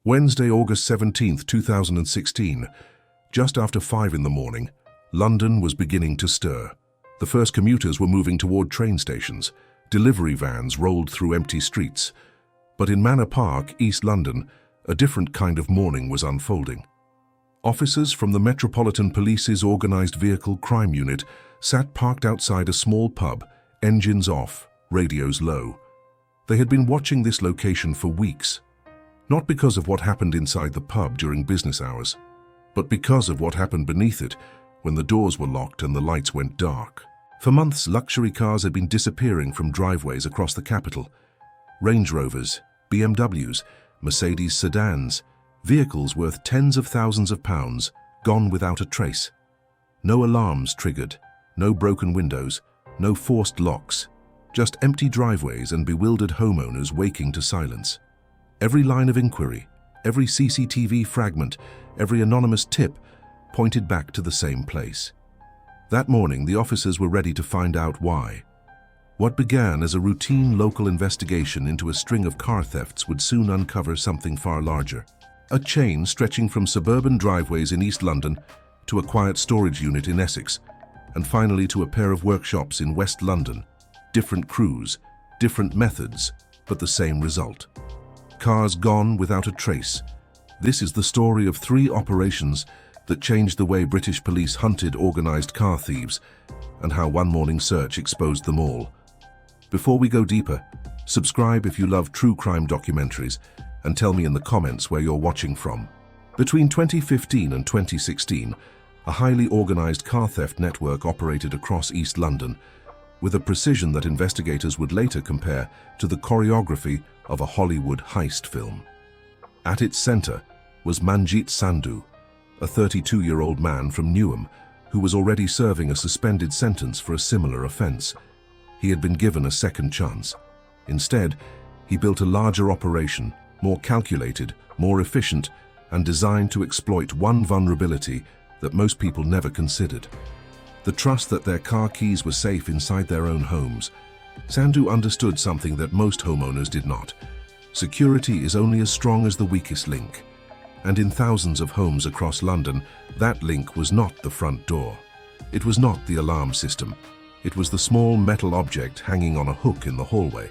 Wednesday, August 17th, 2016. Just after 5 in the morning, London was beginning to stir. The first commuters were moving toward train stations. Delivery vans rolled through empty streets. But in Manor Park, East London, a different kind of morning was unfolding. Officers from the Metropolitan Police's organised vehicle crime unit sat parked outside a small pub, engines off, radios low. They had been watching this location for weeks. Not because of what happened inside the pub during business hours, but because of what happened beneath it when the doors were locked and the lights went dark. For months, luxury cars had been disappearing from driveways across the capital. Range Rovers, BMWs, Mercedes sedans, vehicles worth tens of thousands of pounds, gone without a trace. No alarms triggered, no broken windows, no forced locks, just empty driveways and bewildered homeowners waking to silence. Every line of inquiry, every CCTV fragment, every anonymous tip pointed back to the same place. That morning, the officers were ready to find out why. What began as a routine local investigation into a string of car thefts would soon uncover something far larger. A chain stretching from suburban driveways in East London to a quiet storage unit in Essex, and finally to a pair of workshops in West London. Different crews, different methods, but the same result. Cars gone without a trace. This is the story of 3 operations that changed the way British police hunted organised car thieves, and how one morning search exposed them all. Before we go deeper, subscribe if you love true crime documentaries, and tell me in the comments where you're watching from. Between 2015 and 2016, a highly organised car theft network operated across East London, with a precision that investigators would later compare to the choreography of a Hollywood heist film. At its centre was Manjit Sandhu, a 32-year-old man from Newham who was already serving a suspended sentence for a similar offence. He had been given a second chance. Instead, he built a larger operation, more calculated, more efficient, and designed to exploit one vulnerability that most people never considered: the trust that their car keys were safe inside their own homes. Sandhu understood something that most homeowners did not. Security is only as strong as the weakest link. And in thousands of homes across London, that link was not the front door. It was not the alarm system. It was the small metal object hanging on a hook in the hallway.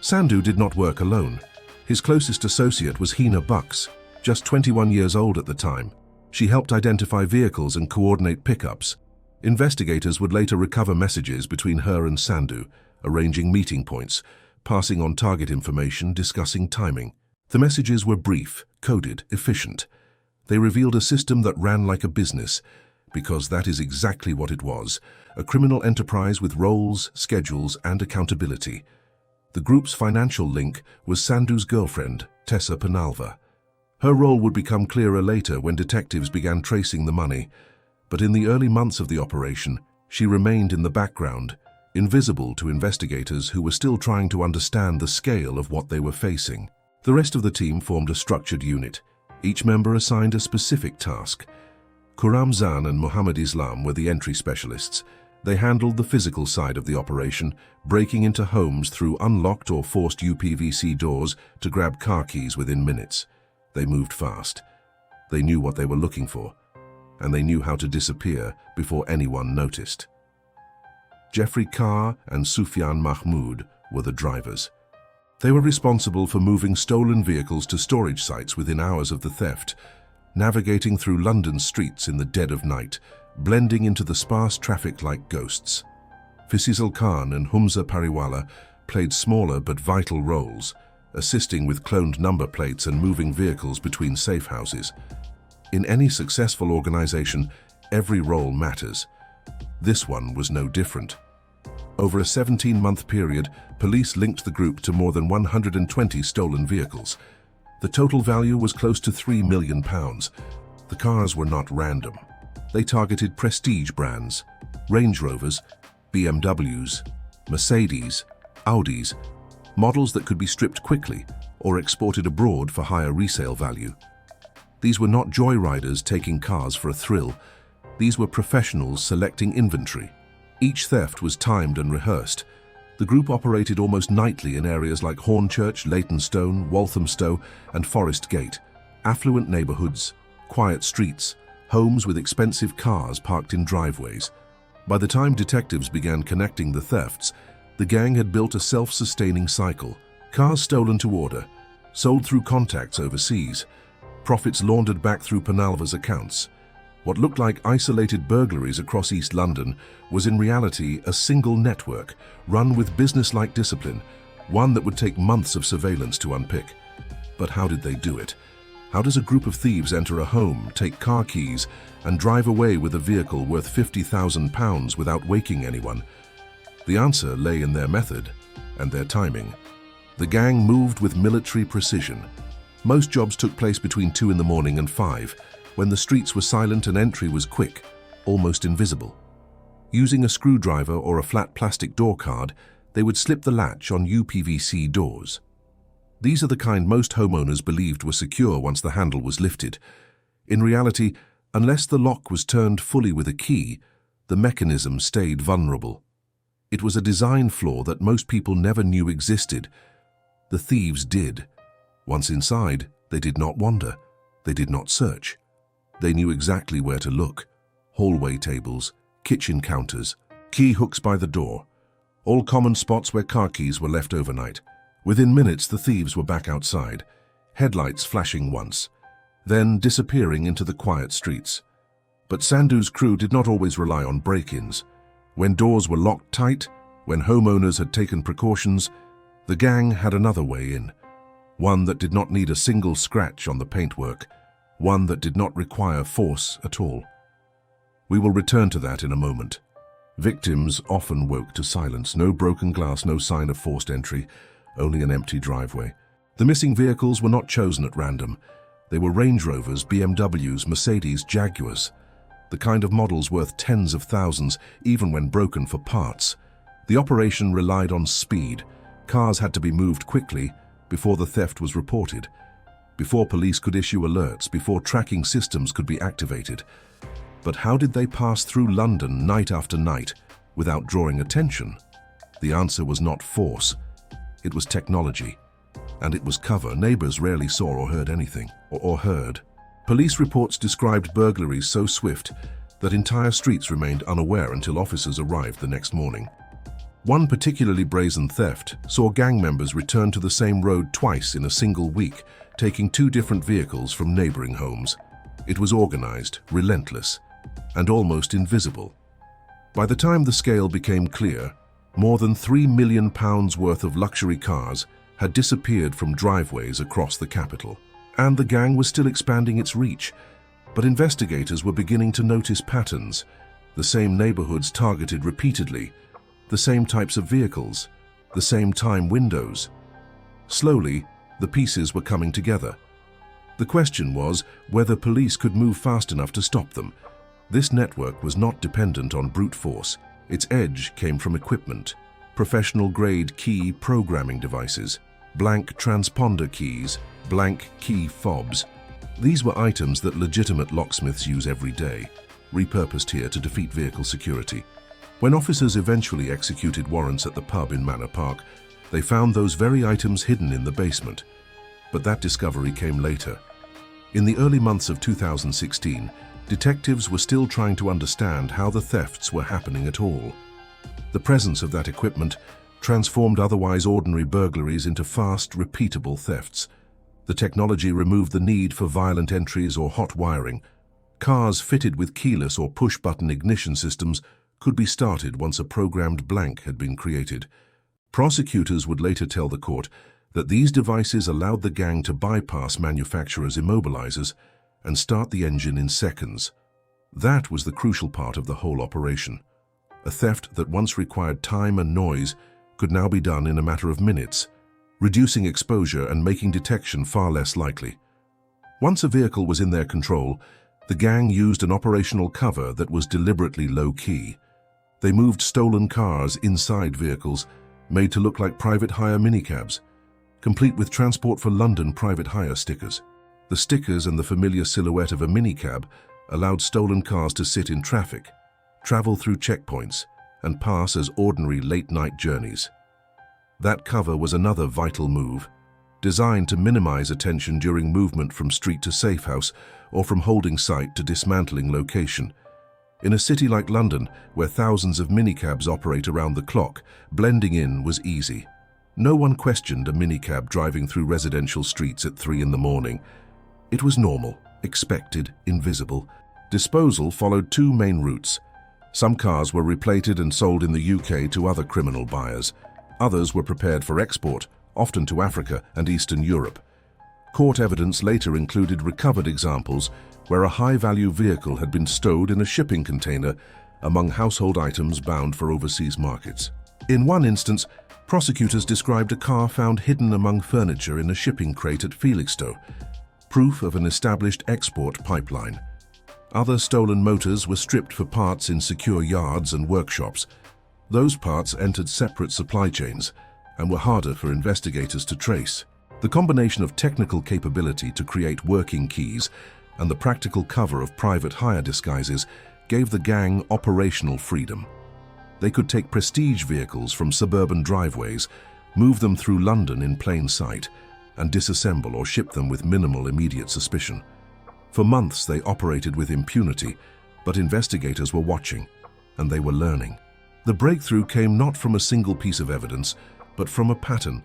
Sandhu did not work alone. His closest associate was Hina Bucks, just 21 years old at the time. She helped identify vehicles and coordinate pickups. Investigators would later recover messages between her and Sandhu, arranging meeting points, passing on target information, discussing timing. The messages were brief, coded, efficient. They revealed a system that ran like a business, because that is exactly what it was: a criminal enterprise with roles, schedules, and accountability. The group's financial link was Sandhu's girlfriend, Tessa Penalva. Her role would become clearer later when detectives began tracing the money, but in the early months of the operation, she remained in the background, invisible to investigators who were still trying to understand the scale of what they were facing. The rest of the team formed a structured unit, each member assigned a specific task. Kuram Zan and Muhammad Islam were the entry specialists. They handled the physical side of the operation, breaking into homes through unlocked or forced UPVC doors to grab car keys within minutes. They moved fast. They knew what they were looking for, and they knew how to disappear before anyone noticed. Jeffrey Carr and Sufyan Mahmood were the drivers. They were responsible for moving stolen vehicles to storage sites within hours of the theft, navigating through London's streets in the dead of night, blending into the sparse traffic like ghosts. Fisizal Khan and Humza Pariwala played smaller but vital roles, assisting with cloned number plates and moving vehicles between safe houses. In any successful organization, every role matters. This one was no different. Over a 17-month period, police linked the group to more than 120 stolen vehicles. The total value was close to £3 million. The cars were not random. They targeted prestige brands: Range Rovers, BMWs, Mercedes, Audis, models that could be stripped quickly or exported abroad for higher resale value. These were not joyriders taking cars for a thrill. These were professionals selecting inventory. Each theft was timed and rehearsed. The group operated almost nightly in areas like Hornchurch, Leytonstone, Walthamstow, and Forest Gate, affluent neighbourhoods, quiet streets, homes with expensive cars parked in driveways. By the time detectives began connecting the thefts, the gang had built a self-sustaining cycle. Cars stolen to order, sold through contacts overseas, profits laundered back through Penalva's accounts. What looked like isolated burglaries across East London was in reality a single network, run with business-like discipline, one that would take months of surveillance to unpick. But how did they do it? How does a group of thieves enter a home, take car keys, and drive away with a vehicle worth £50,000 without waking anyone? The answer lay in their method and their timing. The gang moved with military precision. Most jobs took place between 2 in the morning and 5, when the streets were silent and entry was quick, almost invisible. Using a screwdriver or a flat plastic door card, they would slip the latch on UPVC doors. These are the kind most homeowners believed were secure once the handle was lifted. In reality, unless the lock was turned fully with a key, the mechanism stayed vulnerable. It was a design flaw that most people never knew existed. The thieves did. Once inside, they did not wander. They did not search. They knew exactly where to look. Hallway tables, kitchen counters, key hooks by the door, all common spots where car keys were left overnight. Within minutes, the thieves were back outside, headlights flashing once, then disappearing into the quiet streets. But Sandhu's crew did not always rely on break-ins. When doors were locked tight, when homeowners had taken precautions, the gang had another way in. One that did not need a single scratch on the paintwork, one that did not require force at all. We will return to that in a moment. Victims often woke to silence. No broken glass, no sign of forced entry, only an empty driveway. The missing vehicles were not chosen at random. They were Range Rovers, BMWs, Mercedes, Jaguars, the kind of models worth tens of thousands, even when broken for parts. The operation relied on speed. Cars had to be moved quickly before the theft was reported, before police could issue alerts, before tracking systems could be activated. But how did they pass through London night after night without drawing attention? The answer was not force. It was technology. And it was cover. Neighbors rarely saw or heard anything, or heard. Police reports described burglaries so swift that entire streets remained unaware until officers arrived the next morning. One particularly brazen theft saw gang members return to the same road twice in a single week, taking 2 different vehicles from neighboring homes. It was organized, relentless, and almost invisible. By the time the scale became clear, more than £3 million worth of luxury cars had disappeared from driveways across the capital. And the gang was still expanding its reach, but investigators were beginning to notice patterns. The same neighborhoods targeted repeatedly, the same types of vehicles, the same time windows. Slowly, the pieces were coming together. The question was whether police could move fast enough to stop them. This network was not dependent on brute force. Its edge came from equipment, professional-grade key programming devices, blank transponder keys, blank key fobs. These were items that legitimate locksmiths use every day, repurposed here to defeat vehicle security. When officers eventually executed warrants at the pub in Manor Park, they found those very items hidden in the basement. But that discovery came later. In the early months of 2016, detectives were still trying to understand how the thefts were happening at all. The presence of that equipment transformed otherwise ordinary burglaries into fast, repeatable thefts. The technology removed the need for violent entries or hot wiring. Cars fitted with keyless or push-button ignition systems could be started once a programmed blank had been created. Prosecutors would later tell the court that these devices allowed the gang to bypass manufacturers' immobilizers and start the engine in seconds. That was the crucial part of the whole operation. A theft that once required time and noise could now be done in a matter of minutes, reducing exposure and making detection far less likely. Once a vehicle was in their control, the gang used an operational cover that was deliberately low-key. They moved stolen cars inside vehicles, made to look like private hire minicabs, complete with Transport for London private hire stickers. The stickers and the familiar silhouette of a minicab allowed stolen cars to sit in traffic, travel through checkpoints, and pass as ordinary late-night journeys. That cover was another vital move, designed to minimize attention during movement from street to safe house or from holding site to dismantling location. In a city like London, where thousands of minicabs operate around the clock, blending in was easy. No one questioned a minicab driving through residential streets at 3 in the morning. It was normal, expected, invisible. Disposal followed two main routes. Some cars were replated and sold in the UK to other criminal buyers. Others were prepared for export, often to Africa and Eastern Europe. Court evidence later included recovered examples where a high-value vehicle had been stowed in a shipping container among household items bound for overseas markets. In one instance, prosecutors described a car found hidden among furniture in a shipping crate at Felixstowe, proof of an established export pipeline. Other stolen motors were stripped for parts in secure yards and workshops. Those parts entered separate supply chains and were harder for investigators to trace. The combination of technical capability to create working keys and the practical cover of private hire disguises gave the gang operational freedom. They could take prestige vehicles from suburban driveways, move them through London in plain sight, and disassemble or ship them with minimal immediate suspicion. For months they operated with impunity, but investigators were watching, and they were learning. The breakthrough came not from a single piece of evidence, but from a pattern.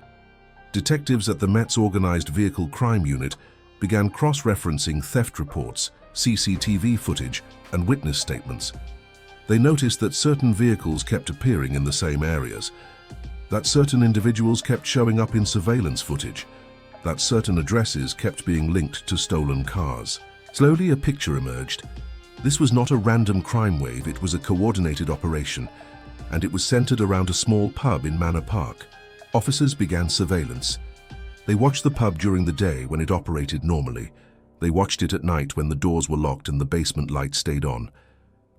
Detectives at the Met's Organised Vehicle Crime Unit began cross-referencing theft reports, CCTV footage, and witness statements. They noticed that certain vehicles kept appearing in the same areas, that certain individuals kept showing up in surveillance footage, that certain addresses kept being linked to stolen cars. Slowly, a picture emerged. This was not a random crime wave, it was a coordinated operation, and it was centered around a small pub in Manor Park. Officers began surveillance. They watched the pub during the day when it operated normally. They watched it at night when the doors were locked and the basement lights stayed on.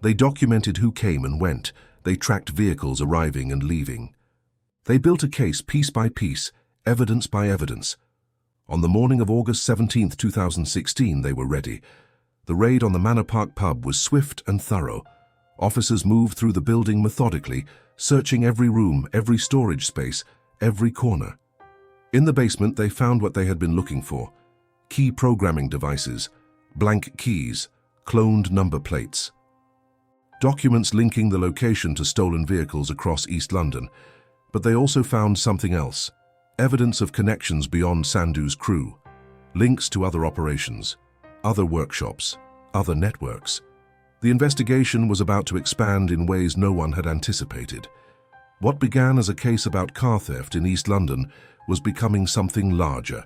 They documented who came and went. They tracked vehicles arriving and leaving. They built a case piece by piece, evidence by evidence. On the morning of August 17, 2016, they were ready. The raid on the Manor Park pub was swift and thorough. Officers moved through the building methodically, searching every room, every storage space, every corner. In the basement, they found what they had been looking for: key programming devices, blank keys, cloned number plates. Documents linking the location to stolen vehicles across East London, but they also found something else: evidence of connections beyond Sandhu's crew, links to other operations, other workshops, other networks. The investigation was about to expand in ways no one had anticipated. What began as a case about car theft in East London was becoming something larger,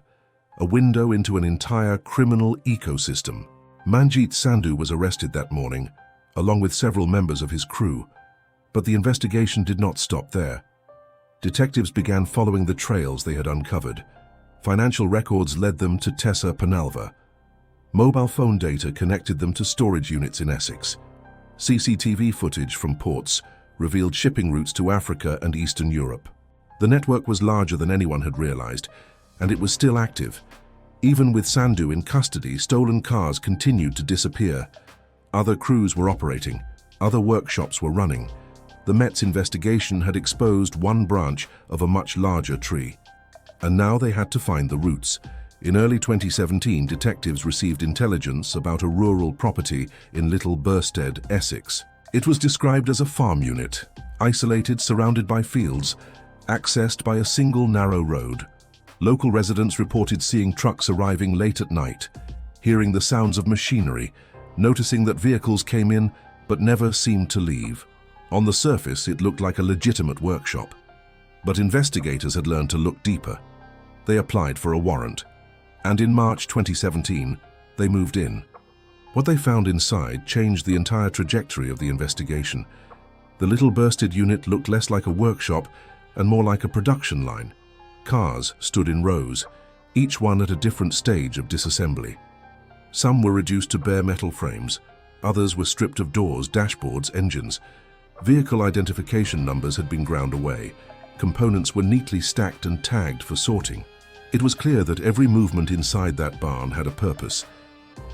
a window into an entire criminal ecosystem. Manjit Sandhu was arrested that morning, along with several members of his crew, but the investigation did not stop there. Detectives began following the trails they had uncovered. Financial records led them to Tessa Penalva. Mobile phone data connected them to storage units in Essex. CCTV footage from ports revealed shipping routes to Africa and Eastern Europe. The network was larger than anyone had realized, and it was still active. Even with Sandhu in custody, stolen cars continued to disappear. Other crews were operating, other workshops were running. The Met's investigation had exposed one branch of a much larger tree. And now they had to find the roots. In early 2017, detectives received intelligence about a rural property in Little Burstead, Essex. It was described as a farm unit, isolated, surrounded by fields, accessed by a single narrow road. Local residents reported seeing trucks arriving late at night, hearing the sounds of machinery, noticing that vehicles came in but never seemed to leave. On the surface, it looked like a legitimate workshop. But investigators had learned to look deeper. They applied for a warrant, and in March 2017, they moved in. What they found inside changed the entire trajectory of the investigation. The Little Burstead unit looked less like a workshop and more like a production line. Cars stood in rows, each one at a different stage of disassembly. Some were reduced to bare metal frames, others were stripped of doors, dashboards, engines. Vehicle identification numbers had been ground away. Components were neatly stacked and tagged for sorting. It was clear that every movement inside that barn had a purpose.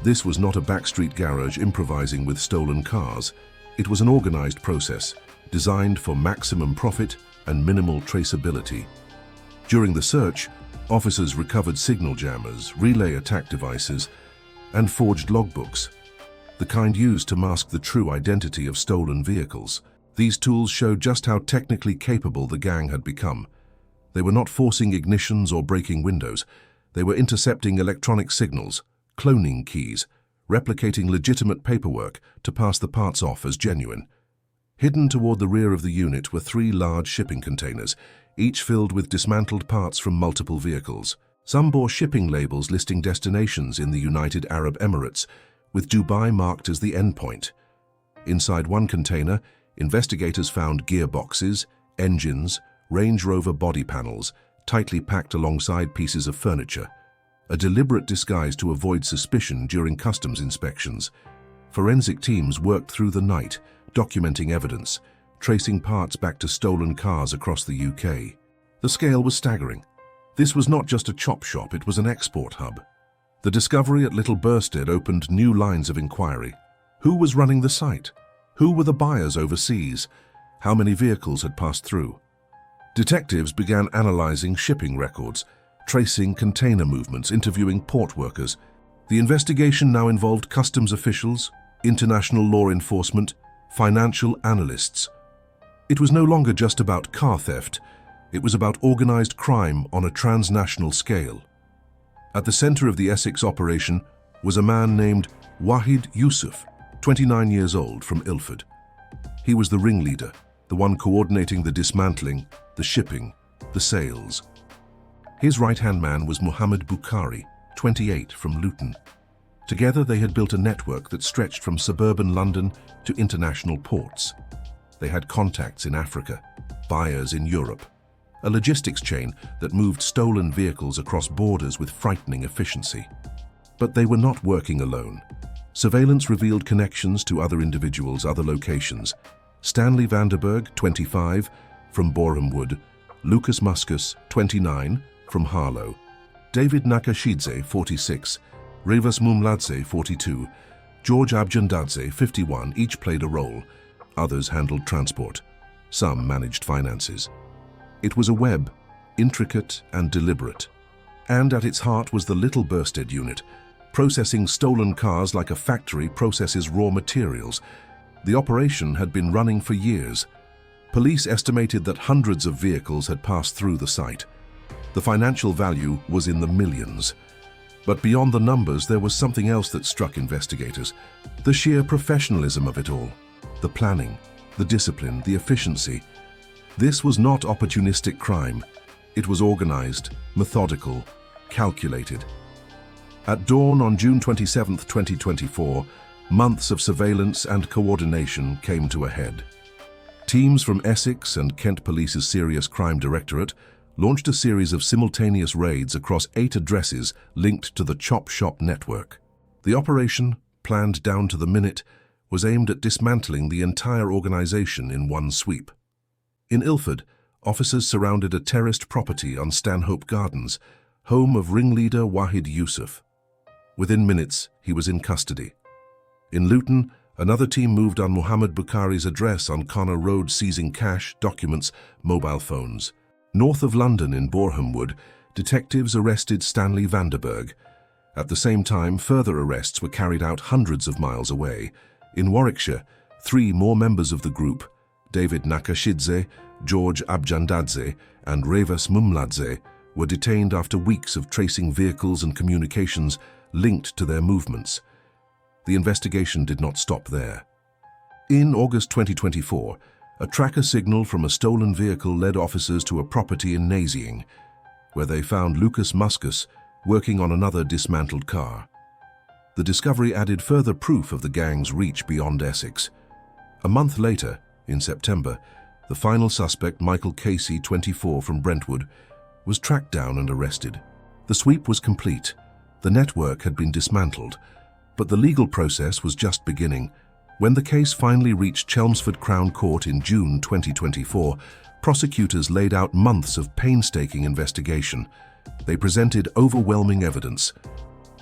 This was not a backstreet garage improvising with stolen cars. It was an organized process, designed for maximum profit and minimal traceability. During the search, officers recovered signal jammers, relay attack devices, and forged logbooks, the kind used to mask the true identity of stolen vehicles. These tools showed just how technically capable the gang had become. They were not forcing ignitions or breaking windows. They were intercepting electronic signals, cloning keys, replicating legitimate paperwork to pass the parts off as genuine. Hidden toward the rear of the unit were 3 large shipping containers, each filled with dismantled parts from multiple vehicles. Some bore shipping labels listing destinations in the United Arab Emirates, with Dubai marked as the endpoint. Inside one container, investigators found gearboxes, engines, Range Rover body panels, tightly packed alongside pieces of furniture, a deliberate disguise to avoid suspicion during customs inspections. Forensic teams worked through the night, documenting evidence, tracing parts back to stolen cars across the UK. The scale was staggering. This was not just a chop shop, it was an export hub. The discovery at Little Burstead opened new lines of inquiry. Who was running the site? Who were the buyers overseas? How many vehicles had passed through? Detectives began analyzing shipping records, tracing container movements, interviewing port workers. The investigation now involved customs officials, international law enforcement, financial analysts. It was no longer just about car theft, it was about organized crime on a transnational scale. At the center of the Essex operation was a man named Wahid Yusuf, 29 years old, from Ilford. He was the ringleader, the one coordinating the dismantling, the shipping, the sales. His right-hand man was Muhammad Bukhari, 28, from Luton. Together they had built a network that stretched from suburban London to international ports. They had contacts in Africa, buyers in Europe, a logistics chain that moved stolen vehicles across borders with frightening efficiency. But they were not working alone. Surveillance revealed connections to other individuals, other locations. Stanley Vanderberg, 25, from Boreham Wood, Lucas Muscus, 29, from Harlow, David Nakashidze, 46, Revas Mumladze, 42, George Abjandadze, 51, each played a role. Others handled transport. Some managed finances. It was a web, intricate and deliberate. And at its heart was the Little Burstead unit, processing stolen cars like a factory processes raw materials. The operation had been running for years. Police estimated that hundreds of vehicles had passed through the site. The financial value was in the millions. But beyond the numbers, there was something else that struck investigators. The sheer professionalism of it all. The planning, the discipline, the efficiency. This was not opportunistic crime. It was organized, methodical, calculated. At dawn on June 27, 2024, months of surveillance and coordination came to a head. Teams from Essex and Kent Police's Serious Crime Directorate launched a series of simultaneous raids across 8 addresses linked to the Chop Shop network. The operation, planned down to the minute, was aimed at dismantling the entire organization in one sweep. In Ilford, officers surrounded a terraced property on Stanhope Gardens, home of ringleader Wahid Yusuf. Within minutes, he was in custody. In Luton, another team moved on Muhammad Bukhari's address on Connor Road, seizing cash, documents, mobile phones. North of London in Boreham Wood, detectives arrested Stanley Vanderberg. At the same time, further arrests were carried out hundreds of miles away. In Warwickshire, 3 more members of the group, David Nakashidze, George Abjandadze, and Revas Mumladze, were detained after weeks of tracing vehicles and communications linked to their movements. The investigation did not stop there. In August 2024, a tracker signal from a stolen vehicle led officers to a property in Nasying, where they found Lucas Muscus working on another dismantled car. The discovery added further proof of the gang's reach beyond Essex. A month later, in September, the final suspect, Michael Casey, 24, from Brentwood, was tracked down and arrested. The sweep was complete. The network had been dismantled, but the legal process was just beginning. When the case finally reached Chelmsford Crown Court in June 2024, prosecutors laid out months of painstaking investigation. They presented overwhelming evidence.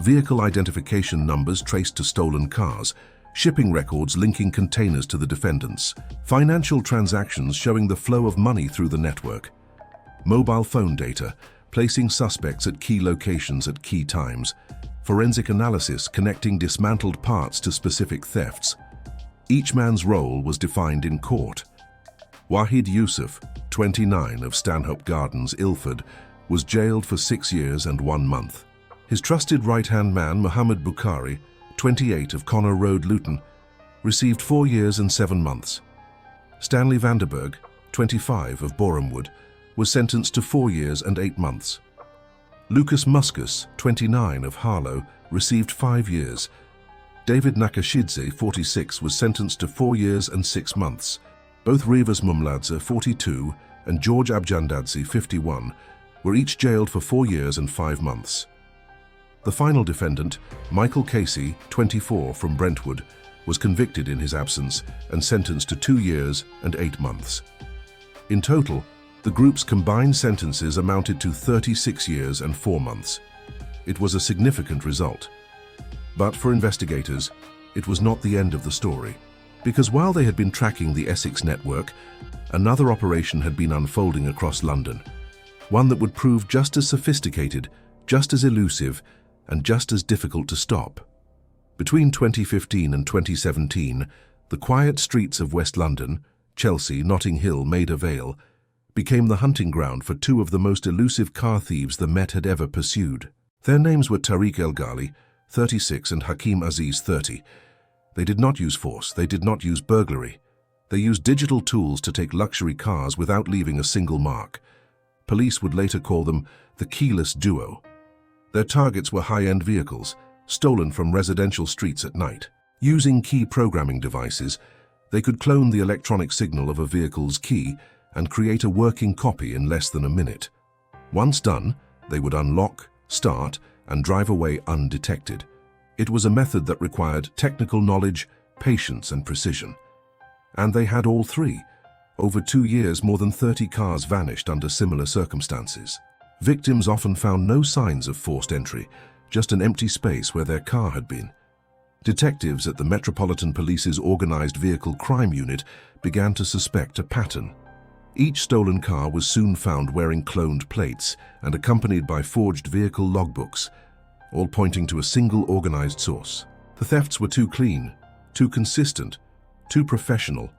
Vehicle identification numbers traced to stolen cars, shipping records linking containers to the defendants, financial transactions showing the flow of money through the network. Mobile phone data, placing suspects at key locations at key times. Forensic analysis connecting dismantled parts to specific thefts. Each man's role was defined in court. Wahid Yusuf, 29, of Stanhope Gardens, Ilford, was jailed for 6 years and 1 month. His trusted right-hand man, Muhammad Bukhari, 28, of Connor Road, Luton, received 4 years and 7 months. Stanley Vanderberg, 25, of Borehamwood, was sentenced to 4 years and 8 months. Lucas Muscus, 29, of Harlow, received 5 years. David Nakashidze, 46, was sentenced to 4 years and 6 months. Both Rivas Mumladze, 42, and George Abjandadze, 51, were each jailed for 4 years and 5 months. The final defendant, Michael Casey, 24, from Brentwood, was convicted in his absence and sentenced to 2 years and 8 months. In total, the group's combined sentences amounted to 36 years and 4 months. It was a significant result. But for investigators, it was not the end of the story. Because while they had been tracking the Essex network, another operation had been unfolding across London. One that would prove just as sophisticated, just as elusive, and just as difficult to stop. Between 2015 and 2017, the quiet streets of West London, Chelsea, Notting Hill, Maida Vale, became the hunting ground for 2 of the most elusive car thieves the Met had ever pursued. Their names were Tariq El Ghali, 36, and Hakim Aziz, 30. They did not use force, they did not use burglary. They used digital tools to take luxury cars without leaving a single mark. Police would later call them the keyless duo. Their targets were high-end vehicles, stolen from residential streets at night. Using key programming devices, they could clone the electronic signal of a vehicle's key and create a working copy in less than a minute. Once done, they would unlock, start, and drive away undetected. It was a method that required technical knowledge, patience, and precision. And they had all 3. Over 2 years, more than 30 cars vanished under similar circumstances. Victims often found no signs of forced entry, just an empty space where their car had been. Detectives at the Metropolitan Police's Organised Vehicle Crime Unit began to suspect a pattern. Each stolen car was soon found wearing cloned plates and accompanied by forged vehicle logbooks, all pointing to a single organised source. The thefts were too clean, too consistent, too professional.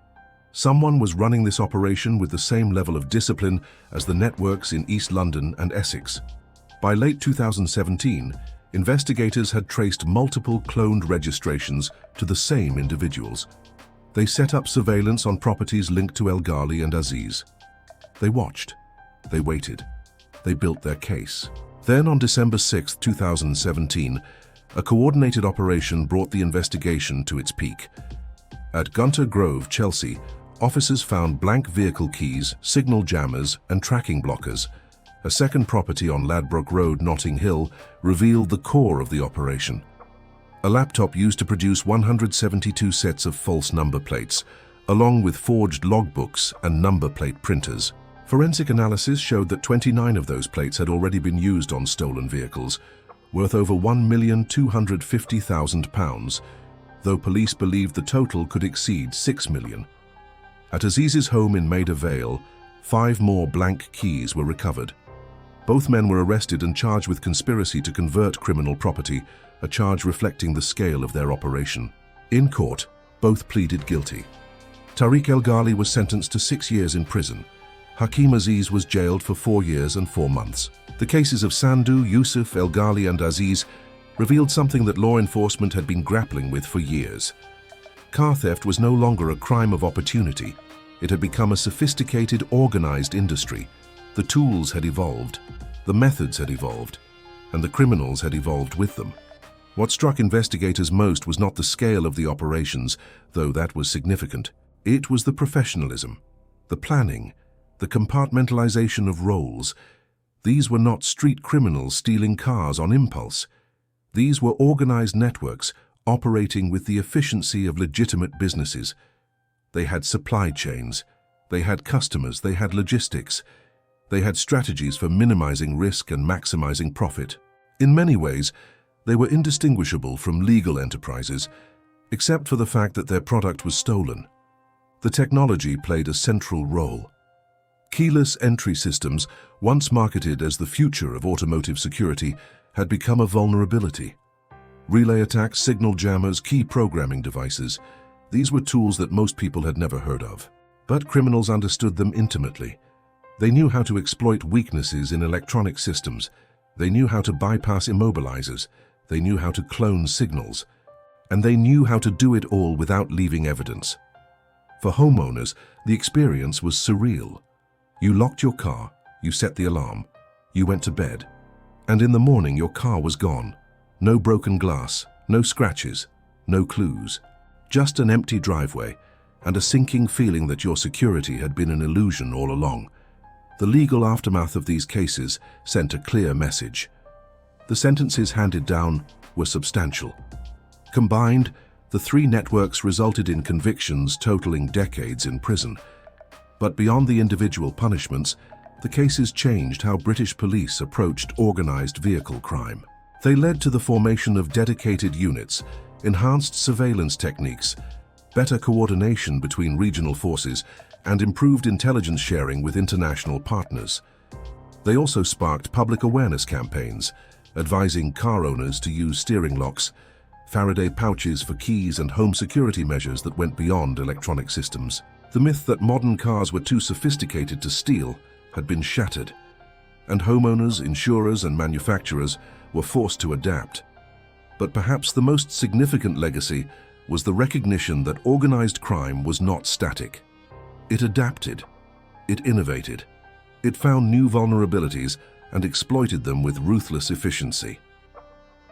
Someone was running this operation with the same level of discipline as the networks in East London and Essex. By late 2017, investigators had traced multiple cloned registrations to the same individuals. They set up surveillance on properties linked to El Ghali and Aziz. They watched. They waited. They built their case. Then on December 6, 2017, a coordinated operation brought the investigation to its peak. At Gunter Grove, Chelsea, officers found blank vehicle keys, signal jammers, and tracking blockers. A second property on Ladbroke Road, Notting Hill, revealed the core of the operation. A laptop used to produce 172 sets of false number plates, along with forged logbooks and number plate printers. Forensic analysis showed that 29 of those plates had already been used on stolen vehicles, worth over £1,250,000, though police believed the total could exceed £6 million. At Aziz's home in Maida Vale, 5 more blank keys were recovered. Both men were arrested and charged with conspiracy to convert criminal property, a charge reflecting the scale of their operation. In court, both pleaded guilty. Tariq El Ghali was sentenced to 6 years in prison. Hakim Aziz was jailed for 4 years and 4 months. The cases of Sandu, Yusuf, El Ghali, and Aziz revealed something that law enforcement had been grappling with for years. Car theft was no longer a crime of opportunity. It had become a sophisticated, organized industry. The tools had evolved, the methods had evolved, and the criminals had evolved with them. What struck investigators most was not the scale of the operations, though that was significant. It was the professionalism, the planning, the compartmentalization of roles. These were not street criminals stealing cars on impulse. These were organized networks operating with the efficiency of legitimate businesses. They had supply chains, they had customers, they had logistics, they had strategies for minimizing risk and maximizing profit. In many ways, they were indistinguishable from legal enterprises, except for the fact that their product was stolen. The technology played a central role. Keyless entry systems, once marketed as the future of automotive security, had become a vulnerability. Relay attacks, signal jammers, key programming devices, these were tools that most people had never heard of. But criminals understood them intimately. They knew how to exploit weaknesses in electronic systems. They knew how to bypass immobilizers. They knew how to clone signals. And they knew how to do it all without leaving evidence. For homeowners, the experience was surreal. You locked your car, you set the alarm, you went to bed, and in the morning your car was gone. No broken glass, no scratches, no clues. Just an empty driveway and a sinking feeling that your security had been an illusion all along. The legal aftermath of these cases sent a clear message. The sentences handed down were substantial. Combined, the three networks resulted in convictions totaling decades in prison. But beyond the individual punishments, the cases changed how British police approached organized vehicle crime. They led to the formation of dedicated units, enhanced surveillance techniques, better coordination between regional forces, and improved intelligence sharing with international partners. They also sparked public awareness campaigns, advising car owners to use steering locks, Faraday pouches for keys, and home security measures that went beyond electronic systems. The myth that modern cars were too sophisticated to steal had been shattered, and homeowners, insurers, and manufacturers were forced to adapt. But perhaps the most significant legacy was the recognition that organized crime was not static. It adapted, it innovated, it found new vulnerabilities and exploited them with ruthless efficiency.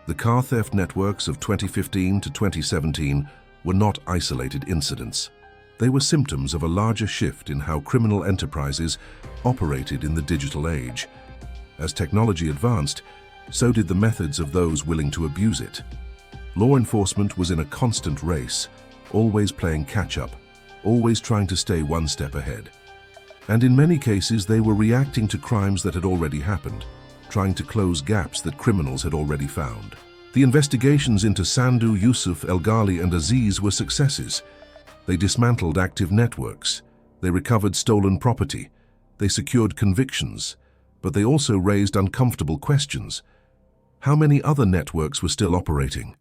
The car theft networks of 2015 to 2017 were not isolated incidents. They were symptoms of a larger shift in how criminal enterprises operated in the digital age. As technology advanced, so did the methods of those willing to abuse it. Law enforcement was in a constant race, always playing catch-up, always trying to stay one step ahead. And in many cases, they were reacting to crimes that had already happened, trying to close gaps that criminals had already found. The investigations into Sandu, Yusuf, El Ghali, and Aziz were successes. They dismantled active networks, they recovered stolen property, they secured convictions, but they also raised uncomfortable questions. How many other networks were still operating?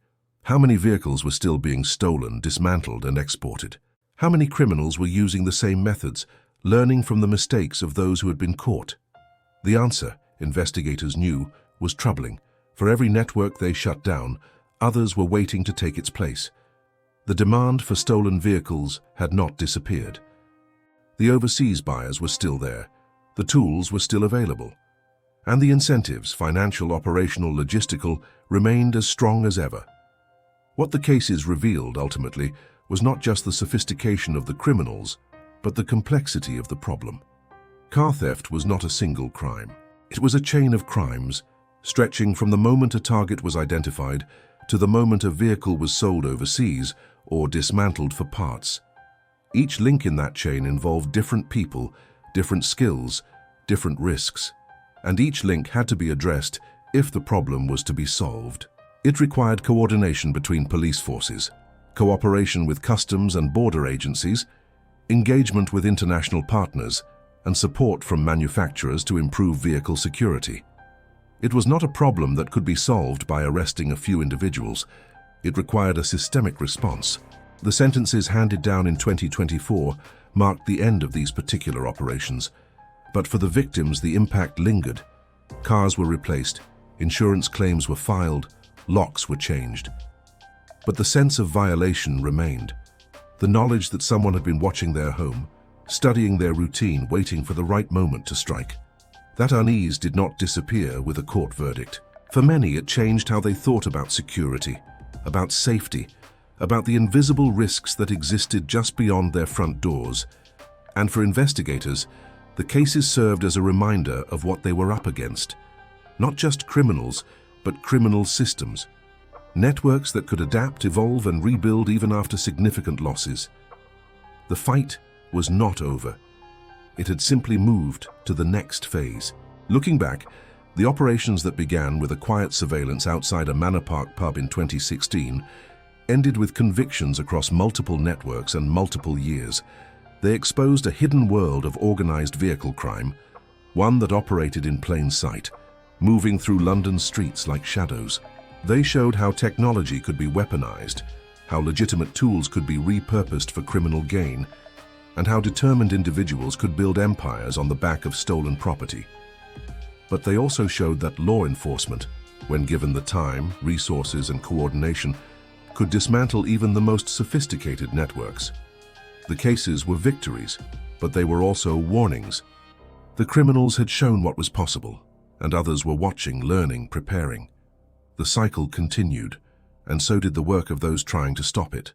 How many vehicles were still being stolen, dismantled, and exported? How many criminals were using the same methods, learning from the mistakes of those who had been caught? The answer, investigators knew, was troubling. For every network they shut down, others were waiting to take its place. The demand for stolen vehicles had not disappeared. The overseas buyers were still there. The tools were still available. And the incentives, financial, operational, logistical, remained as strong as ever. What the cases revealed, ultimately, was not just the sophistication of the criminals, but the complexity of the problem. Car theft was not a single crime. It was a chain of crimes, stretching from the moment a target was identified to the moment a vehicle was sold overseas or dismantled for parts. Each link in that chain involved different people, different skills, different risks, and each link had to be addressed if the problem was to be solved. It required coordination between police forces, cooperation with customs and border agencies, engagement with international partners, and support from manufacturers to improve vehicle security. It was not a problem that could be solved by arresting a few individuals. It required a systemic response. The sentences handed down in 2024 marked the end of these particular operations. But for the victims, the impact lingered. Cars were replaced, insurance claims were filed, locks were changed. But the sense of violation remained. The knowledge that someone had been watching their home, studying their routine, waiting for the right moment to strike. That unease did not disappear with a court verdict. For many, it changed how they thought about security, about safety, about the invisible risks that existed just beyond their front doors. And for investigators, the cases served as a reminder of what they were up against. Not just criminals, but criminal systems. Networks that could adapt, evolve, and rebuild even after significant losses. The fight was not over. It had simply moved to the next phase. Looking back, the operations that began with a quiet surveillance outside a Manor Park pub in 2016 ended with convictions across multiple networks and multiple years. They exposed a hidden world of organized vehicle crime, one that operated in plain sight, moving through London's streets like shadows. They showed how technology could be weaponized, how legitimate tools could be repurposed for criminal gain, and how determined individuals could build empires on the back of stolen property. But they also showed that law enforcement, when given the time, resources, and coordination, could dismantle even the most sophisticated networks. The cases were victories, but they were also warnings. The criminals had shown what was possible, and others were watching, learning, preparing. The cycle continued, and so did the work of those trying to stop it.